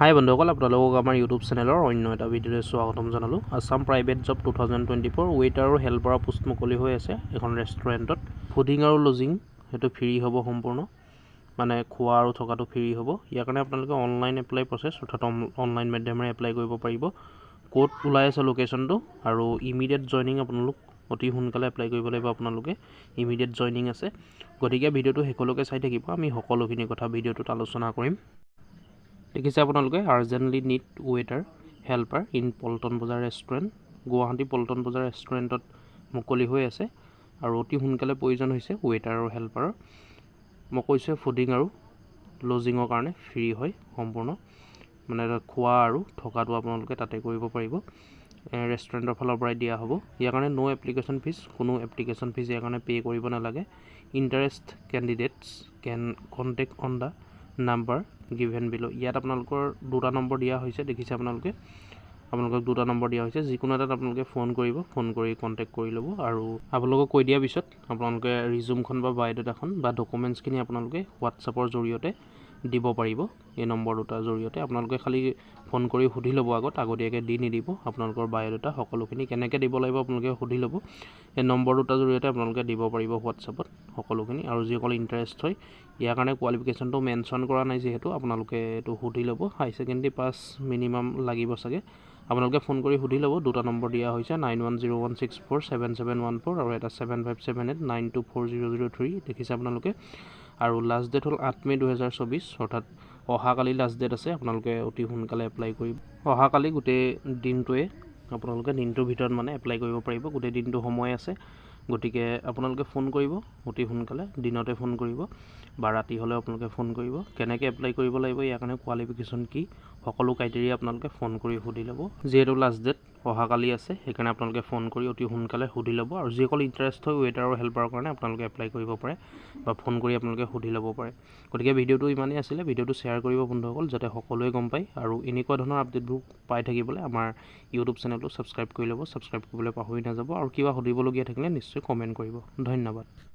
হাই বন্ধুসকল, আপোনালোকক আমাৰ ইউটিউব চেনেলৰ অন্য এটা ভিডিঅ'লৈ স্বাগতম জনালোঁ। আছাম প্ৰাইভেট জব 2024 ৱেইটাৰ আৰু হেল্পাৰৰ পোষ্ট মুকলি হৈ আছে এখন ৰেষ্টুৰেণ্টত। ফুডিং আৰু লজিং সেইটো ফ্ৰী হ'ব সম্পূৰ্ণ, মানে খোৱা আৰু থকাটো ফ্ৰী হ'ব। ইয়াৰ কাৰণে আপোনালোকে অনলাইন এপ্লাই প্ৰচেছ অৰ্থাৎ অনলাইন মাধ্যমেৰে এপ্লাই কৰিব পাৰিব। ক'ত ওলাই আছে লোকেশ্যনটো আৰু ইমিডিয়েট জইনিং আপোনালোক অতি সোনকালে এপ্লাই কৰিব লাগিব। আপোনালোকে ইমিডিয়েট জইনিং আছে, গতিকে ভিডিঅ'টো শেষলৈকে চাই থাকিব। আমি সকলোখিনি কথা ভিডিঅ'টোত আলোচনা কৰিম। দেখিছে আপোনালোকে urgently need waiter helper in Paltan বজাৰ ৰেষ্টুৰেণ্ট, গুৱাহাটী পল্টন বজাৰ ৰেষ্টুৰেণ্টত মুকলি হৈ আছে আৰু অতি সোনকালে প্ৰয়োজন হৈছে ৱেইটাৰ আৰু হেল্পাৰৰ। মই কৈছোঁ ফুডিং আৰু লজিঙৰ কাৰণে ফ্ৰী হয় সম্পূৰ্ণ, মানে খোৱা আৰু থকাটো আপোনালোকে তাতে কৰিব পাৰিব, ৰেষ্টুৰেণ্টৰ ফালৰ পৰাই দিয়া হ'ব। ইয়াৰ কাৰণে ন' এপ্লিকেশ্যন ফিজ, কোনো এপ্লিকেশ্যন ফিজ ইয়াৰ কাৰণে পে' কৰিব নালাগে। Interest candidates can contact on the number given below'. ইয়াত আপোনালোকৰ দুটা নম্বৰ দিয়া হৈছে, দেখিছে আপোনালোকক দুটা নম্বৰ দিয়া হৈছে। যিকোনো এটাত আপোনালোকে ফোন কৰিব, ফোন কৰি কণ্টেক্ট কৰি ল'ব আৰু আপোনালোকক কৈ দিয়াৰ পিছত আপোনালোকে ৰিজিউমখন বা বায়'ডাটাখন বা ডকুমেণ্টছখিনি আপোনালোকে হোৱাটছআপৰ জৰিয়তে দিব পাৰিব। এই নম্বৰ দুটাৰ জৰিয়তে আপোনালোকে খালী ফোন কৰি সুধি ল'ব, আগতীয়াকৈ দি নিদিব। আপোনালোকৰ বায়'ডাটা সকলোখিনি কেনেকৈ দিব লাগিব আপোনালোকে সুধি ল'ব। এই নম্বৰ দুটাৰ জৰিয়তে আপোনালোকে দিব পাৰিব হোৱাটছআপত সকলোখিনি। আৰু যিসকল ইণ্টাৰেষ্ট হয়, ইয়াৰ কাৰণে কোৱালিফিকেশ্যনটো মেনশ্যন কৰা নাই যিহেতু আপোনালোকে এইটো সুধি ল'ব। হাই ছেকেণ্ডেৰী পাছ মিনিমাম লাগিব চাগে, আপোনালোকে ফোন কৰি সুধি ল'ব। দুটা নম্বৰ দিয়া হৈছে 9101647714 আৰু এটা 7578924003, দেখিছে আপোনালোকে। আৰু লাষ্ট ডেট হ'ল 8 মে' 2024, অৰ্থাৎ অহাকালি লাষ্ট ডেট আছে। আপোনালোকে অতি সোনকালে এপ্লাই কৰিব। অহাকালি গোটেই দিনটোৰ ভিতৰত মানে এপ্লাই কৰিব পাৰিব, গোটেই দিনটো সময় আছে। গতিকে আপোনালোকে ফোন কৰিব অতি সোনকালে, দিনতে ফোন কৰিব বা ৰাতি হ'লেও আপোনালোকে ফোন কৰিব। কেনেকৈ এপ্লাই কৰিব লাগিব, ইয়াৰ কাৰণে কোৱালিফিকেশ্যন কি, সকলো ক্ৰাইটেৰিয়া আপোনালোকে ফোন কৰি সুধি ল'ব। যিহেতু লাষ্ট ডেট অহাকালি আছে, সেইকাৰণে আপোনালোকে ফোন কৰি অতি সোনকালে সুধি ল'ব। আৰু যিসকল ইণ্টাৰেষ্ট হয় ৱেইটাৰ আৰু হেল্পাৰৰ কাৰণে আপোনালোকে এপ্লাই কৰিব পাৰে বা ফোন কৰি আপোনালোকে সুধি ল'ব পাৰে। গতিকে ভিডিঅ'টো ইমানেই আছিলে। ভিডিঅ'টো শ্বেয়াৰ কৰিব বন্ধুসকল, যাতে সকলোৱে গম পায়। আৰু এনেকুৱা ধৰণৰ আপডেটবোৰ পাই থাকিবলৈ আমাৰ ইউটিউব চেনেলটো ছাবস্ক্ৰাইব কৰি ল'ব। ছাবস্ক্ৰাইব কৰিবলৈ পাহৰি নাযাব। আৰু কিবা সুধিবলগীয়া থাকিলে নিশ্চয় কমেণ্ট কৰিব। ধন্যবাদ।